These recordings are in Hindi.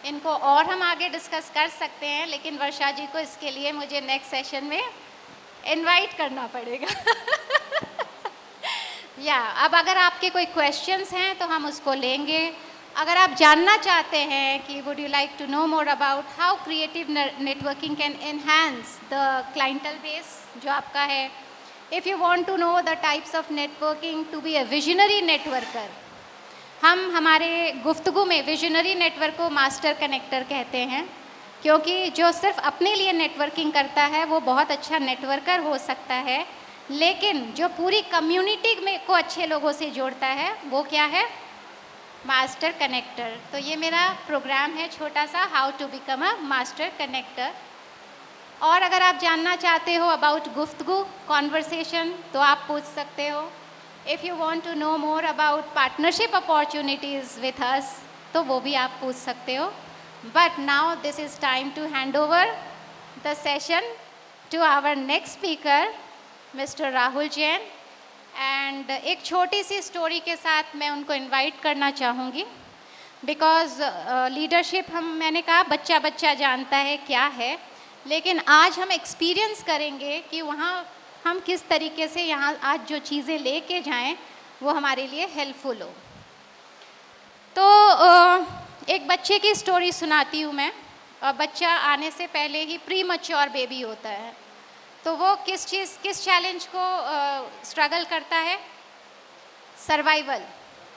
इनको और हम आगे डिस्कस कर सकते हैं, लेकिन वर्षा जी को इसके लिए मुझे नेक्स्ट सेशन में इनवाइट करना पड़ेगा। अब अगर आपके कोई क्वेश्चंस हैं तो हम उसको लेंगे। अगर आप जानना चाहते हैं कि would you like to know more about how creative networking can enhance the clientele base जो आपका है, if you want to know the types of networking to be a visionary networker, हम हमारे गुफ्तगू में विजनरी नेटवर्क को मास्टर कनेक्टर कहते हैं, क्योंकि जो सिर्फ अपने लिए नेटवर्किंग करता है वो बहुत अच्छा नेटवर्कर हो सकता है, लेकिन जो पूरी कम्युनिटी में को अच्छे लोगों से जोड़ता है वो क्या है, मास्टर कनेक्टर। तो ये मेरा प्रोग्राम है छोटा सा, how to become a master connector. और अगर आप जानना चाहते हो अबाउट गुफ्तगू कॉन्वर्सेशन तो आप पूछ सकते हो। If you want to know more about partnership opportunities with us तो वो भी आप पूछ सकते हो। But now this is time to hand over the session to our next speaker mister Rahul Jain. एंड एक छोटी सी स्टोरी के साथ मैं उनको इनवाइट करना चाहूँगी, बिकॉज़ लीडरशिप मैंने कहा बच्चा बच्चा जानता है क्या है, लेकिन आज हम एक्सपीरियंस करेंगे कि वहाँ हम किस तरीके से यहाँ आज जो चीज़ें लेके जाएं वो हमारे लिए हेल्पफुल हो। तो एक बच्चे की स्टोरी सुनाती हूँ मैं। बच्चा आने से पहले ही प्री मैच्योर बेबी होता है, तो वो किस चैलेंज को स्ट्रगल करता है, सर्वाइवल।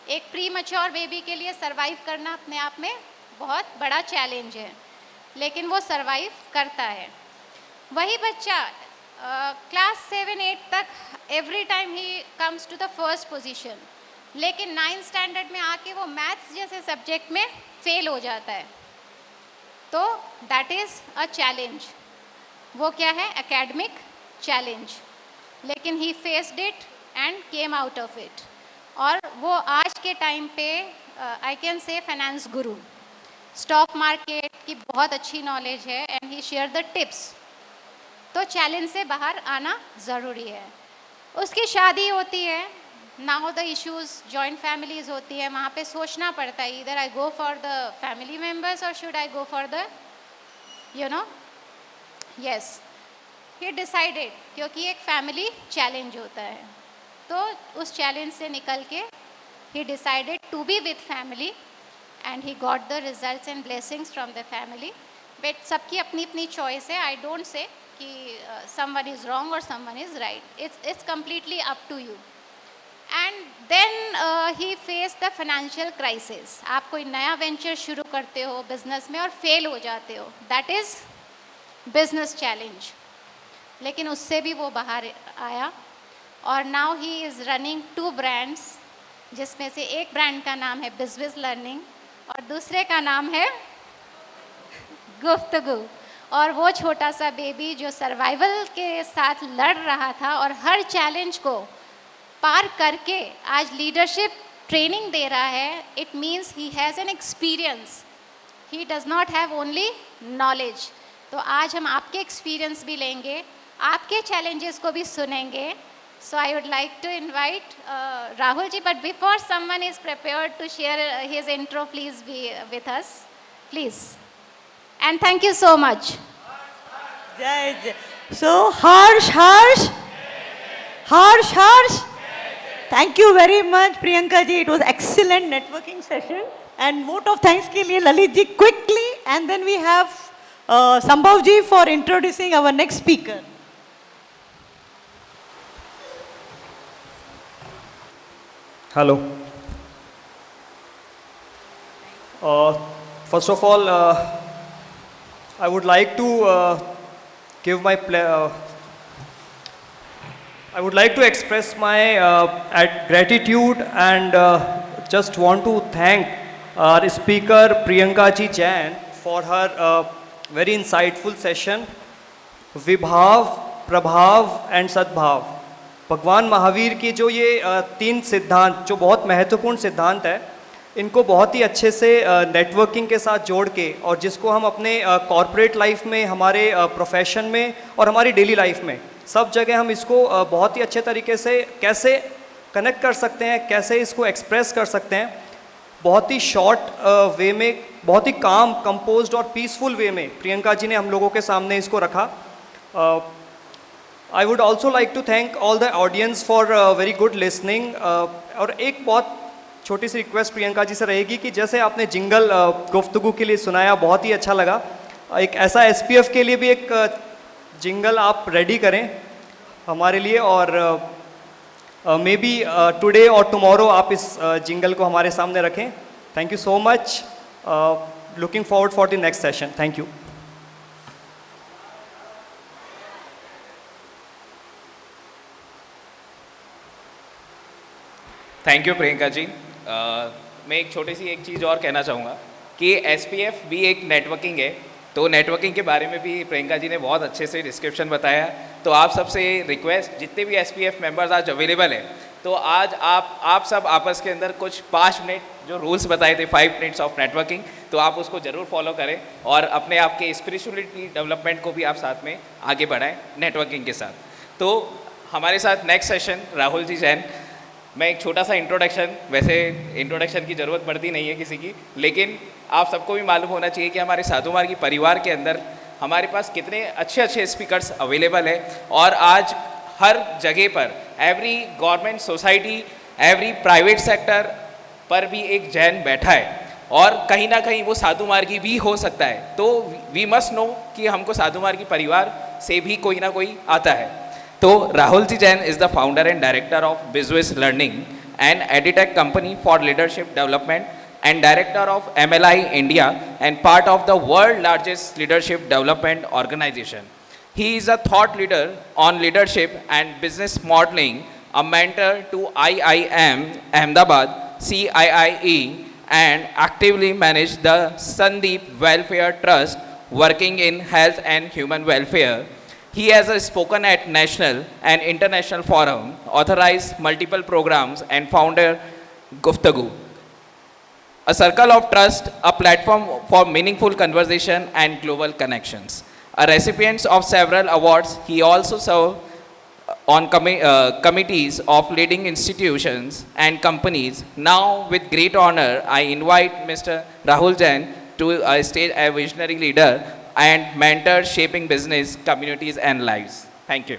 एक प्री मैच्योर बेबी के लिए सर्वाइव करना अपने आप में बहुत बड़ा चैलेंज है, लेकिन वो सर्वाइव करता है। वही बच्चा क्लास 7-8 तक every time he comes to the first position, लेकिन 9th स्टैंडर्ड में आके वो मैथ्स जैसे सब्जेक्ट में फेल हो जाता है। तो दैट इज़ अ चैलेंज। वो क्या है, एकेडमिक चैलेंज, लेकिन he faced it and came out of it. और वो आज के टाइम पे I can say finance guru, stock market की बहुत अच्छी नॉलेज है and he share the tips. तो चैलेंज से बाहर आना ज़रूरी है। उसकी शादी होती है, now the issues joint families होती है, वहाँ पे सोचना पड़ता है इधर I go for the family members और should I go for the yes he decided, क्योंकि एक फैमिली चैलेंज होता है। तो उस चैलेंज से निकल के he decided to be with family and he got the results and blessings from the family. But सबकी अपनी अपनी चॉइस है। आई डोंट से कि समवन इज़ रॉन्ग और someone is right, it's completely up to you. And then he face the financial crisis. आप कोई नया वेंचर शुरू करते हो बिजनेस में और फेल हो जाते हो, दैट इज़ बिजनेस चैलेंज, लेकिन उससे भी वो बाहर आया और now he is running 2 brands, जिसमें से एक ब्रांड का नाम है बिजविज लर्निंग और दूसरे का नाम है गुफ्तगू। और वो छोटा सा बेबी जो सर्वाइवल के साथ लड़ रहा था और हर चैलेंज को पार करके आज लीडरशिप ट्रेनिंग दे रहा है, it means he has an experience, he does not have only knowledge. तो आज हम आपके एक्सपीरियंस भी लेंगे, आपके चैलेंजेस को भी सुनेंगे। So I would like to invite Rahul ji, but before someone is prepared to share his intro, please be with us, please, and thank you so much. जय जय। So Harsh Harsh Harsh Harsh, thank you very much Priyanka ji, it was excellent networking session. And vote of thanks के लिए Lalit ji quickly, and then we have Sambhav ji for introducing our next speaker. Hello. First of all, I would like to give my I would like to express my gratitude and just want to thank our speaker Priyanka ji Jain for her very insightful session. विभाव, प्रभाव एंड सद्भाव, भगवान महावीर की जो ये 3 सिद्धांत जो बहुत महत्वपूर्ण सिद्धांत है, इनको बहुत ही अच्छे से नेटवर्किंग के साथ जोड़ के और जिसको हम अपने कॉर्पोरेट लाइफ में, हमारे प्रोफेशन में और हमारी डेली लाइफ में सब जगह हम इसको बहुत ही अच्छे तरीके से कैसे कनेक्ट कर सकते हैं, कैसे इसको एक्सप्रेस कर सकते हैं, बहुत ही शॉर्ट वे में, बहुत ही काम, कंपोज्ड और पीसफुल वे में प्रियंका जी ने हम लोगों के सामने इसको रखा. I would also like to thank all the audience for very good listening. और एक बहुत छोटी सी रिक्वेस्ट प्रियंका जी से रहेगी कि जैसे आपने जिंगल गुफ्तगू के लिए सुनाया, बहुत ही अच्छा लगा. एक ऐसा SPF के लिए भी एक जिंगल आप रेडी करें हमारे लिए, और मे बी टुडे और टुमारो आप इस जिंगल को हमारे सामने रखें. Thank you so much. Looking forward for the next session. Thank you. Thank you Priyanka ji. मैं एक छोटी सी एक चीज़ और कहना चाहूँगा कि SPF भी एक नेटवर्किंग है, तो नेटवर्किंग के बारे में भी प्रियंका जी ने बहुत अच्छे से डिस्क्रिप्शन बताया. तो आप सबसे रिक्वेस्ट, जितने भी SPF मेंबर्स आज अवेलेबल हैं, तो आज आप सब आपस के अंदर कुछ 5 मिनट जो रूल्स बताए थे, 5 मिनट्स ऑफ नेटवर्किंग, तो आप उसको ज़रूर फॉलो करें और अपने आप के स्पिरिचुअलिटी डेवलपमेंट को भी आप साथ में आगे बढ़ाएं नेटवर्किंग के साथ. तो हमारे साथ नेक्स्ट सेशन राहुल जी जैन. मैं एक छोटा सा इंट्रोडक्शन, वैसे इंट्रोडक्शन की ज़रूरत पड़ती नहीं है किसी की, लेकिन आप सबको भी मालूम होना चाहिए कि हमारे साधु मार्गी परिवार के अंदर हमारे पास कितने अच्छे अच्छे स्पीकर्स अवेलेबल है. और आज हर जगह पर every government society, every private sector पर भी एक जैन बैठा है, और कहीं ना कहीं वो साधु मार्गी भी हो सकता है. तो वी मस्ट नो कि हमको साधु मार्गी परिवार से भी कोई ना कोई आता है. तो Rahul ji Jain is the founder and director of Bizwiz Learning, an edtech company for leadership development, and director of MLI India, and part of the world largest leadership development organization. He is a thought leader on leadership and business modeling, a mentor to IIM Ahmedabad, CIIE, and actively manage the Sandeep Welfare Trust, working in health and human welfare. He has spoken at national and international forum, authorized multiple programs, and founded Guftagu, a circle of trust, a platform for meaningful conversation and global connections. A recipient of several awards, he also served on committees of leading institutions and companies. Now, with great honor, I invite Mr. Rahul Jain to stage, a visionary leader and mentor shaping business, communities, and lives. Thank you.